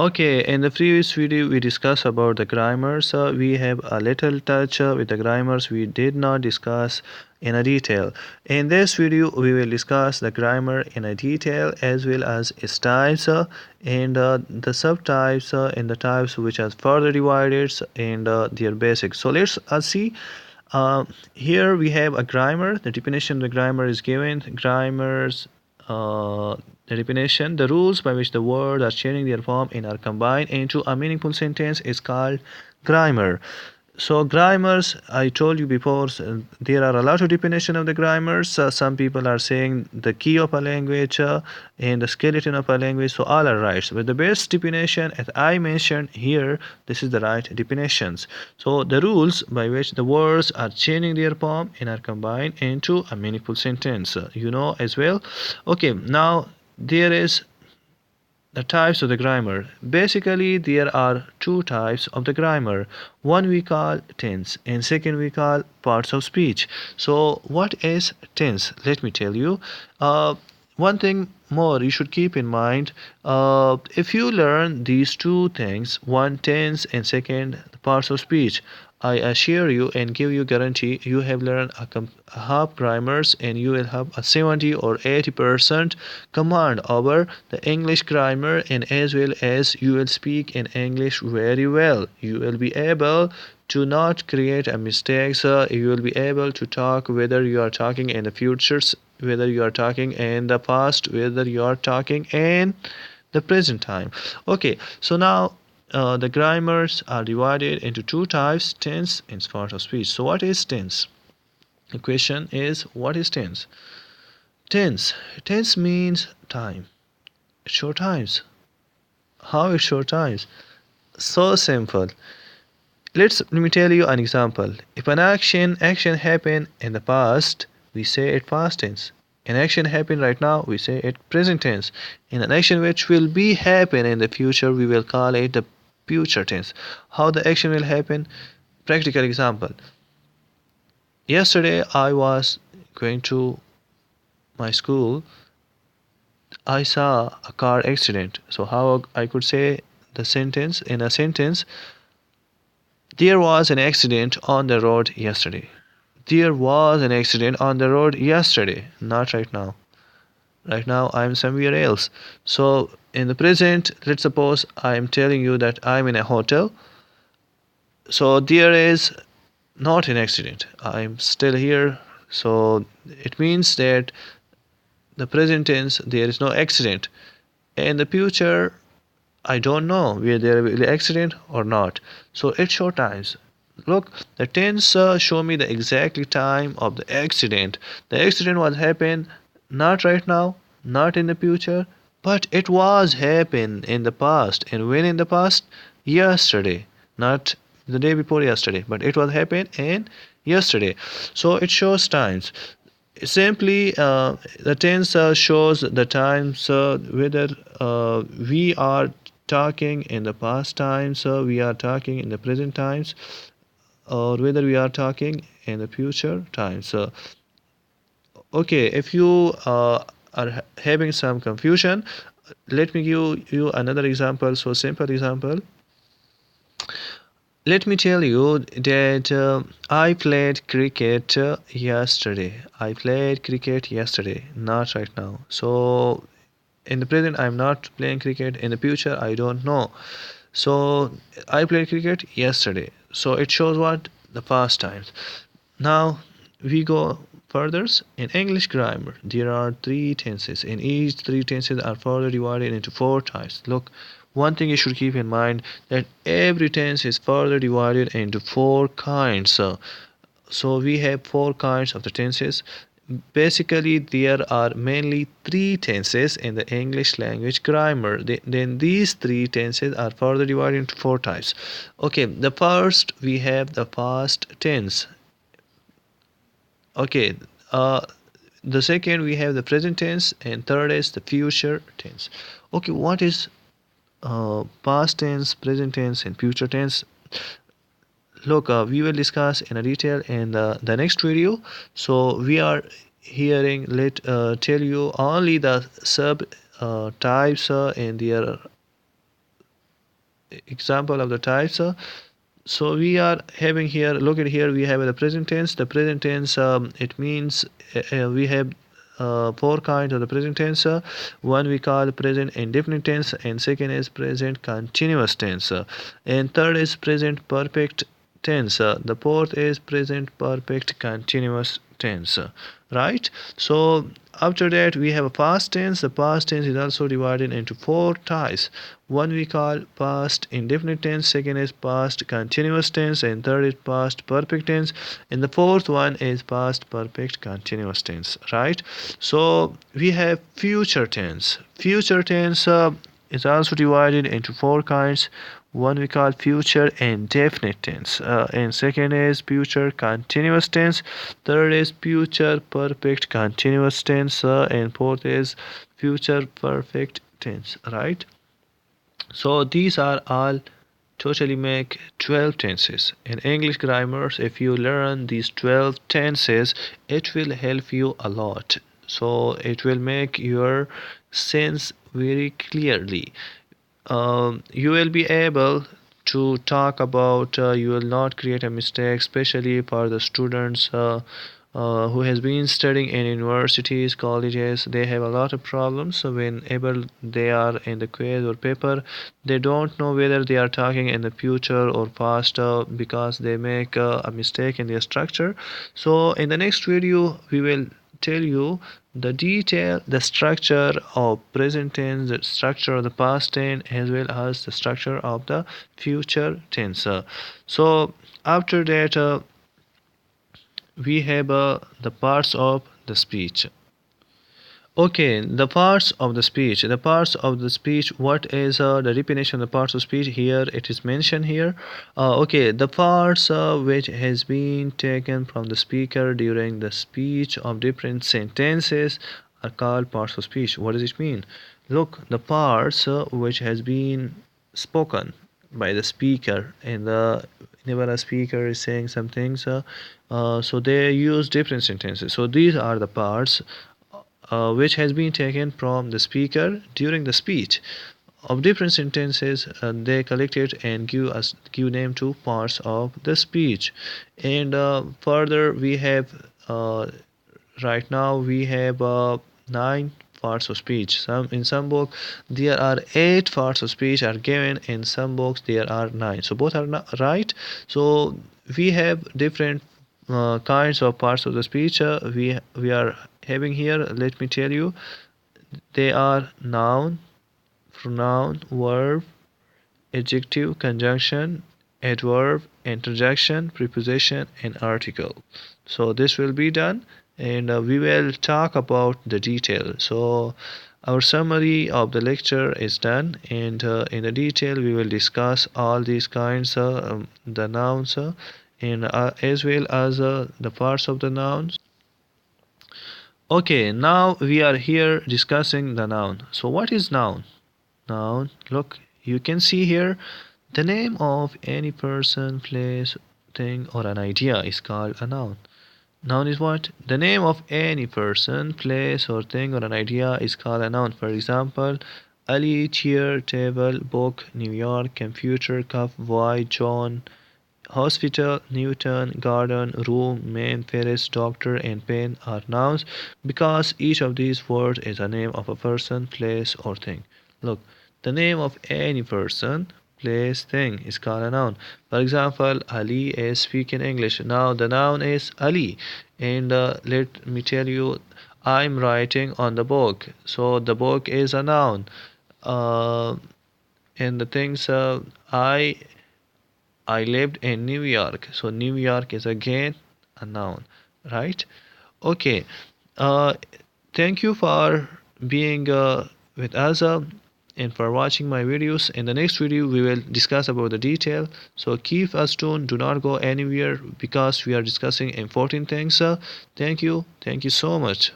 Okay, in the previous video we discussed about the grammars. We have a little touch with the grammars we did not discuss in a detail. In this video we will discuss the grammar in a detail as well as its types and the subtypes and the types which are further divided and their basics. So let's see. Here we have a grammar. The definition of the grammar is given. Grammars, the definition, the rules by which the words are changing their form and are combined into a meaningful sentence is called grammar. So grammars, I told you before, there are a lot of definition of the grammars. Some people are saying the key of a language and the skeleton of a language. So all are right. But the best definition, as I mentioned here, this is the right definitions. So the rules by which the words are changing their form and are combined into a meaningful sentence. You know as well. Okay, now there is the types of the grammar. Basically, there are two types of the grammar. One we call tense, and second we call parts of speech. So, what is tense? Let me tell you. One thing more you should keep in mind. If you learn these two things, one tense and second the parts of speech, I assure you and give you guarantee you have learned a half grammars and you will have a 70 or 80% command over the English grammar, and as well as you will speak in English very well. You will be able to not create a mistakes. You will be able to talk whether you are talking in the futures, whether you are talking in the past, whether you are talking in the present time. Okay, so now the grammars are divided into two types, tense and part of speech. So what is tense? The question is, what is tense? Tense means time. Short times. How is short times? So simple. Let me tell you an example. If an action happened in the past, we say it past tense. An action happened right now, we say it present tense. In an action which will be happen in the future, we will call it the future tense. How the action will happen? Practical example. Yesterday I was going to my school. I saw a car accident. So how I could say the sentence in a sentence? There was an accident on the road yesterday. There was an accident on the road yesterday, not right now. Right now I'm somewhere else. So in the present, let's suppose I'm telling you that I'm in a hotel. So there is not an accident. I'm still here. So it means that the present tense there is no accident. In the future, I don't know whether there will be accident or not. So it show times. Look, the tense show me the exactly time of the accident. The accident was happen not right now, not in the future, but it was happen in the past. And when in the past? Yesterday, not the day before yesterday, but it was happen in yesterday. So it shows times. Simply, the tense shows the times whether we are talking in the past times, we are talking in the present times, or whether we are talking in the future times. Okay, if you are having some confusion, let me give you another example. So, simple example. Let me tell you that I played cricket yesterday. I played cricket yesterday, not right now. So, in the present, I'm not playing cricket. In the future, I don't know. So, I played cricket yesterday. So, it shows what? The past times. Now, we go further. In English grammar, there are three tenses, and each three tenses are further divided into four types. Look, one thing you should keep in mind that every tense is further divided into four kinds. So we have four kinds of the tenses. Basically, there are mainly three tenses in the English language grammar. Then these three tenses are further divided into four types. Okay, the first we have the past tense. Okay, the second we have the present tense, and third is the future tense. Okay, what is past tense, present tense, and future tense? Look, we will discuss in a detail in the next video. So we are hearing let tell you only the sub types and their example of the types. So we are having here, look at here, we have the present tense. The present tense, it means we have four kinds of the present tense. One we call present indefinite tense, and second is present continuous tense, and third is present perfect tense. The fourth is present perfect continuous tense, right? So after that we have a past tense. The past tense is also divided into four types. One we call past indefinite tense, second is past continuous tense, and third is past perfect tense, and the fourth one is past perfect continuous tense, right? So we have future tense. Future tense is also divided into four kinds. One we call future indefinite tense, and second is future continuous tense, third is future perfect continuous tense, and fourth is future perfect tense, right? So these are all totally make 12 tenses. In English grammars, if you learn these 12 tenses, it will help you a lot. So it will make your sense very clearly. You will be able to talk about, you will not create a mistake, especially for the students who has been studying in universities, colleges. They have a lot of problems. So whenever they are in the quiz or paper, they don't know whether they are talking in the future or past, because they make a mistake in their structure. So in the next video we will tell you the structure of present tense, the structure of the past tense, as well as the structure of the future tense. So after that we have the parts of the speech. Okay, the parts of the speech. The parts of the speech. What is the definition of the parts of speech? Here it is mentioned here. Okay, the parts which has been taken from the speaker during the speech of different sentences are called parts of speech. What does it mean? Look, the parts which has been spoken by the speaker, and whenever a speaker is saying some things, so they use different sentences. So these are the parts which has been taken from the speaker during the speech of different sentences. They collected and give name to parts of the speech. And further we have right now we have 9 parts of speech. In some book there are 8 parts of speech are given, in some books there are 9, so both are not right. So we have different kinds of parts of the speech we are having here. Let me tell you, they are noun, pronoun, verb, adjective, conjunction, adverb, interjection, preposition, and article. So this will be done, and we will talk about the detail. So our summary of the lecture is done, and in the detail we will discuss all these kinds, the nouns, and as well as the parts of the nouns. Okay, now we are here discussing the noun. So what is noun? Noun, look, you can see here the name of any person, place, thing, or an idea is called a noun. Noun is what? The name of any person, place, or thing, or an idea is called a noun. For example, Ali, chair, table, book, New York, computer, cup, boy, John, hospital, Newton, garden, room, man, Paris, doctor, and pen are nouns because each of these words is a name of a person, place, or thing. Look, the name of any person, place, thing is called a noun. For example, Ali is speaking English. Now the noun is Ali, and let me tell you, I'm writing on the book. So the book is a noun. Uh, and the things I lived in New York. So New York is again a noun, right? Okay. Uh, Thank you for being with us and for watching my videos. In the next video, we will discuss about the detail. So keep us tuned. Do not go anywhere because we are discussing important things. Thank you. Thank you so much.